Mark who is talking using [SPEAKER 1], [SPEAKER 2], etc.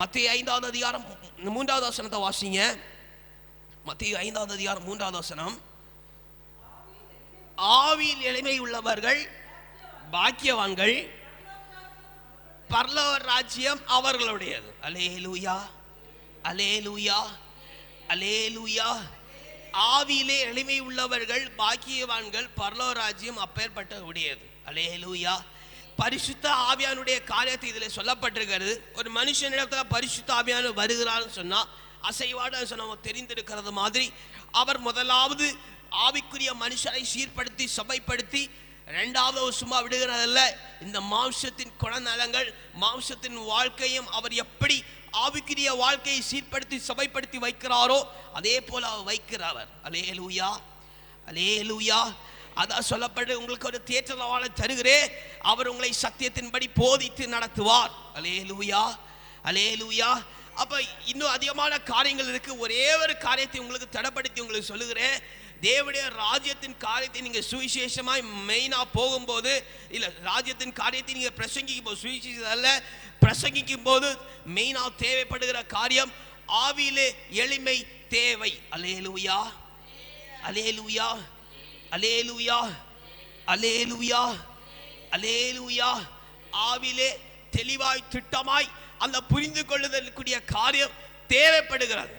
[SPEAKER 1] மத்தேயு 5வது அதிகாரம் 3வது வசனத்தை வாசிங்க. மத்தேயு 5வது அதிகாரம் 3வது வசனம். ஆவியில் எளிமை உள்ளவர்கள் பாக்கியவான்கள், பரலோக ராஜ்யம் அவர்களுடையது. அல்லேலூயா, அல்லேலூயா, அல்லேலூயா. ஆவியிலே எளிமை உள்ளவர்கள் பாக்கியவான்கள், பரலோக ராஜ்யம் அப்பேற்பட்ட உடையது. அல்லேலூயா. பரிசுத்த ஆவியானுடைய காரியத்தை இதில் சொல்லப்பட்டிருக்கிறது. ஒரு மனுஷனிடத்துல பரிசுத்த ஆவியானவர் வருகிறான்னு சொன்னா அசைவாடு சொன்ன தெரிந்திருக்கிறது மாதிரி அவர் முதலாவது ஆவிக்குரிய மனுஷரை சீர்படுத்தி சபைப்படுத்தி, இரண்டாவது சும்மா விடுகிறதல்ல. இந்த மாம்சத்தின் குணநலங்கள் மாம்சத்தின் வாழ்க்கையும் அவர் எப்படி ஆவிக்குரிய வாழ்க்கையை சீர்படுத்தி சபைப்படுத்தி வைக்கிறாரோ அதே போல அவர் வைக்கிறவர். அல்லேலூயா, அல்லேலூயா. அதான் சொல்லப்பட்டு உங்களுக்கு ஒரு தேற்றவாளை தருகிறேன், அவர் உங்களை சத்தியத்தின்படி போதித்து நடத்துவார். அல்லேலூயா, அல்லேலூயா. அப்ப இன்னும் அதிகமான காரியங்கள் இருக்கு. ஒரே ஒரு காரியத்தை உங்களுக்கு தடப்படுத்தி உங்களுக்கு சொல்லுகிறேன். தேவனுடைய ராஜ்யத்தின் காரியத்தை நீங்க சுவிசேஷமாய் மெயினா போகும்போது, இல்ல ராஜ்யத்தின் காரியத்தை நீங்க பிரசங்கிக்கும் போது, சுவிசேஷம் அல்ல பிரசங்கிக்கும் போது மெயினா தேவைப்படுகிற காரியம் ஆவியிலே எளிமை தேவை. அல்லேலூயா, அல்லேலூயா, அல்லேலூயா, அல்லேலூயா, அல்லேலூயா. ஆவிலே தெளிவாய் திட்டமாய் அந்த புரிந்து கொள்ளுதலுக்குரிய காரியம் தேவைப்படுகிறது.